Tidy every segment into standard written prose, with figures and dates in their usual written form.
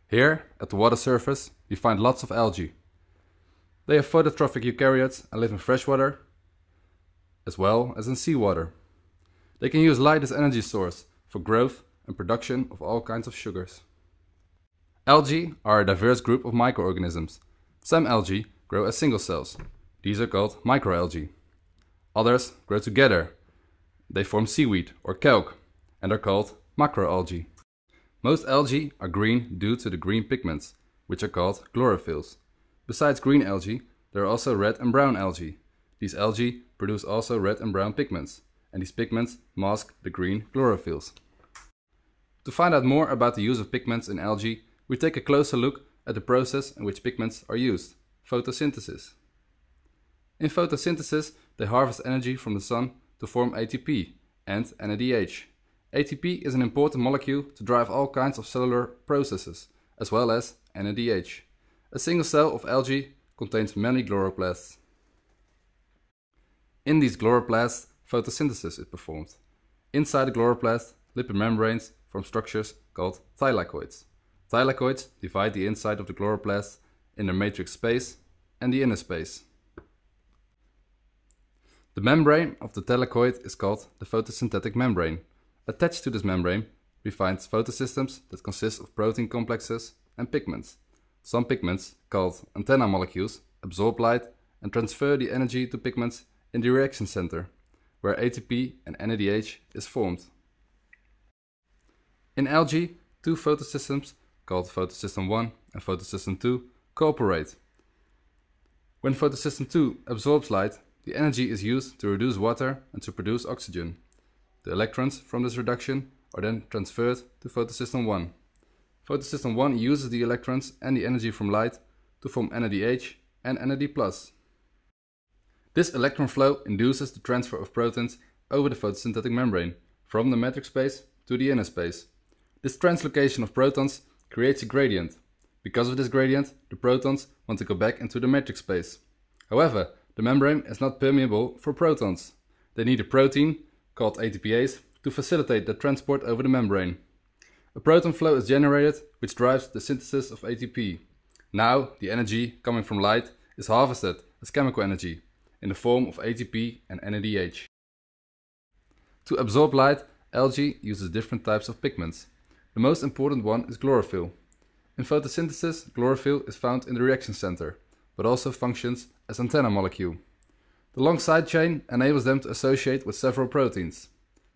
Here, at the water surface, we find lots of algae. They are phototrophic eukaryotes and live in freshwater as well as in seawater. They can use light as energy source for growth and production of all kinds of sugars. Algae are a diverse group of microorganisms. Some algae grow as single cells. These are called microalgae. Others grow together. They form seaweed or kelp and are called macroalgae. Most algae are green due to the green pigments, which are called chlorophylls. Besides green algae, there are also red and brown algae. These algae produce also red and brown pigments, and these pigments mask the green chlorophylls. To find out more about the use of pigments in algae, we take a closer look at the process in which pigments are used, photosynthesis. In photosynthesis, they harvest energy from the sun to form ATP and NADH. ATP is an important molecule to drive all kinds of cellular processes, as well as NADH. A single cell of algae contains many chloroplasts. In these chloroplasts, photosynthesis is performed. Inside the chloroplast, lipid membranes form structures called thylakoids. Thylakoids divide the inside of the chloroplast in the matrix space and the inner space. The membrane of the thylakoid is called the photosynthetic membrane. Attached to this membrane, we find photosystems that consist of protein complexes and pigments. Some pigments, called antenna molecules, absorb light and transfer the energy to pigments in the reaction center, where ATP and NADH is formed. In algae, two photosystems, called photosystem 1 and photosystem 2, cooperate. When photosystem 2 absorbs light, the energy is used to reduce water and to produce oxygen. The electrons from this reduction are then transferred to photosystem 1. Photosystem 1 uses the electrons and the energy from light to form NADH and NAD+. This electron flow induces the transfer of protons over the photosynthetic membrane, from the matrix space to the inner space. This translocation of protons creates a gradient. Because of this gradient, the protons want to go back into the matrix space. However, the membrane is not permeable for protons. They need a protein, called ATPase, to facilitate the transport over the membrane. A proton flow is generated, which drives the synthesis of ATP. Now, the energy coming from light is harvested as chemical energy in the form of ATP and NADH. To absorb light, algae uses different types of pigments. The most important one is chlorophyll. In photosynthesis, chlorophyll is found in the reaction center, but also functions as antenna molecule. The long side chain enables them to associate with several proteins.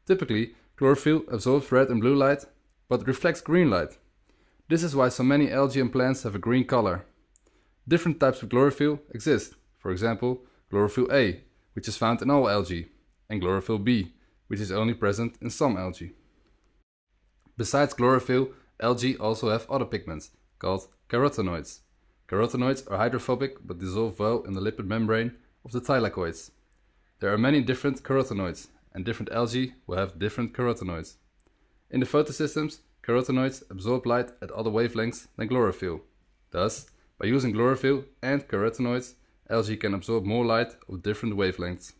Typically, chlorophyll absorbs red and blue light, but reflects green light. This is why so many algae and plants have a green color. Different types of chlorophyll exist. For example, chlorophyll A, which is found in all algae, and chlorophyll B, which is only present in some algae. Besides chlorophyll, algae also have other pigments, called carotenoids. Carotenoids are hydrophobic but dissolve well in the lipid membrane of the thylakoids. There are many different carotenoids, and different algae will have different carotenoids. In the photosystems, carotenoids absorb light at other wavelengths than chlorophyll. Thus, by using chlorophyll and carotenoids, algae can absorb more light of different wavelengths.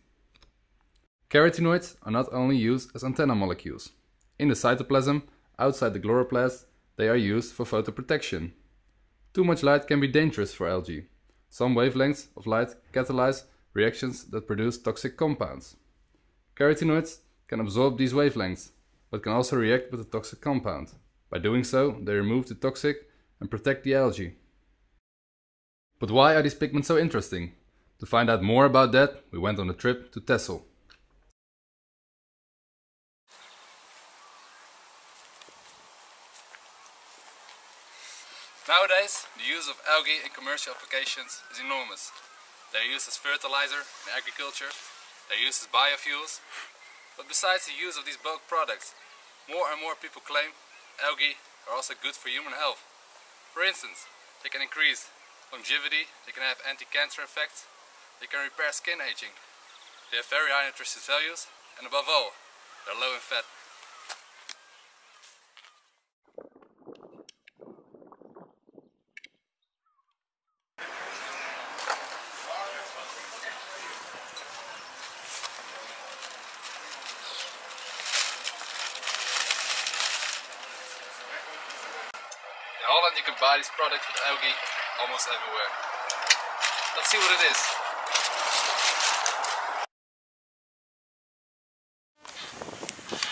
Carotenoids are not only used as antenna molecules. In the cytoplasm, outside the chloroplast, they are used for photoprotection. Too much light can be dangerous for algae. Some wavelengths of light catalyze reactions that produce toxic compounds. Carotenoids can absorb these wavelengths, but can also react with a toxic compound. By doing so, they remove the toxic and protect the algae. But why are these pigments so interesting? To find out more about that, we went on a trip to Texel. Nowadays, the use of algae in commercial applications is enormous. They are used as fertilizer in agriculture, they are used as biofuels, but besides the use of these bulk products, more and more people claim algae are also good for human health. For instance, they can increase longevity, they can have anti-cancer effects, they can repair skin aging, they have very high nutritious values, and above all, they're low in fat. In you can buy these products with algae almost everywhere. Let's see what it is.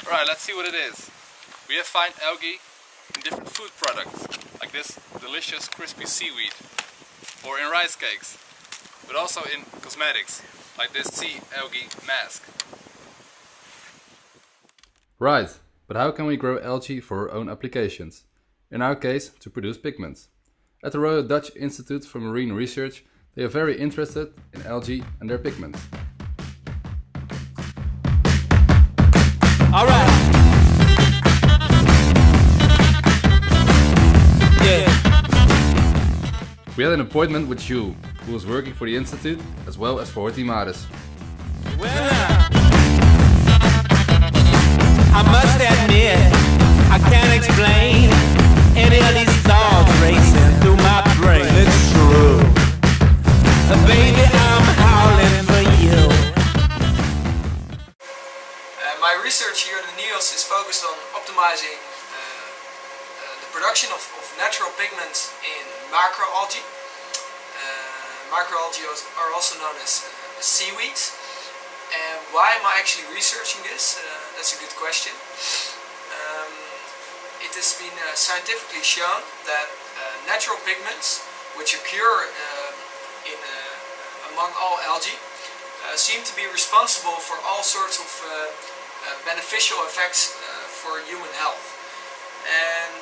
Alright, let's see what it is. We have found algae in different food products, like this delicious crispy seaweed, or in rice cakes, but also in cosmetics, like this sea algae mask. Right, but how can we grow algae for our own applications? In our case, to produce pigments. At the Royal Dutch Institute for Marine Research, they are very interested in algae and their pigments. Alright. Yeah. We had an appointment with Jules, who was working for the institute as well as for Timares. Well, I must admit, I can't explain any of these thoughts racing through my brain. It's true. Baby, I'm howling for you. My research here at the NIOS is focused on optimizing the production of natural pigments in microalgae. Microalgae are also known as seaweeds. And why am I actually researching this? That's a good question. It has been scientifically shown that natural pigments, which occur among all algae, seem to be responsible for all sorts of beneficial effects for human health. And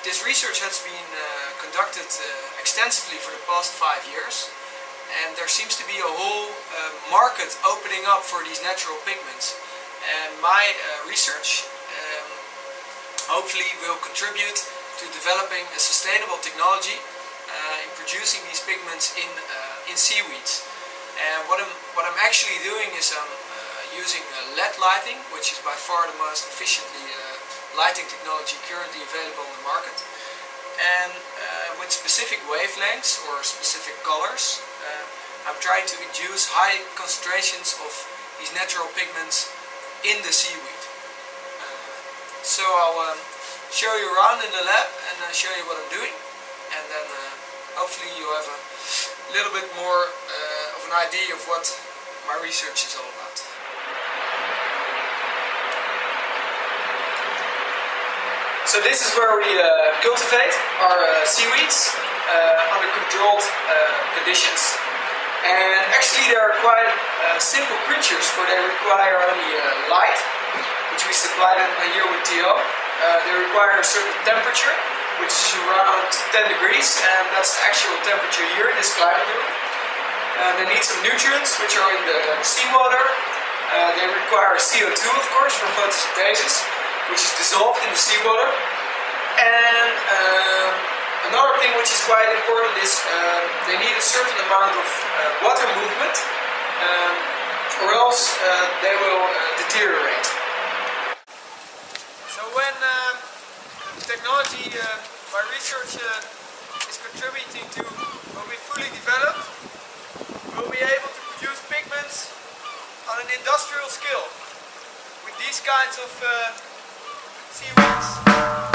this research has been conducted extensively for the past 5 years. And there seems to be a whole market opening up for these natural pigments. And my research hopefully will contribute to developing a sustainable technology in producing these pigments in seaweeds. And what I'm actually doing is I'm using LED lighting, which is by far the most efficiently lighting technology currently available on the market. And with specific wavelengths or specific colors, I'm trying to induce high concentrations of these natural pigments in the seaweed. So I'll show you around in the lab and show you what I'm doing, and then hopefully you have a little bit more of an idea of what my research is all about. So this is where we cultivate our seaweeds under controlled conditions. And actually they are quite simple creatures, for they require only light, which we supply them here with TO. They require a certain temperature, which is around 10 degrees, and that's the actual temperature here in this climate room. They need some nutrients, which are in the seawater. They require CO2, of course, for photosynthesis, which is dissolved in the seawater. And another thing which is quite important is they need a certain amount of water movement, or else they will deteriorate. So when the technology my research is contributing to will be fully developed, we'll be able to produce pigments on an industrial scale with these kinds of seaweeds.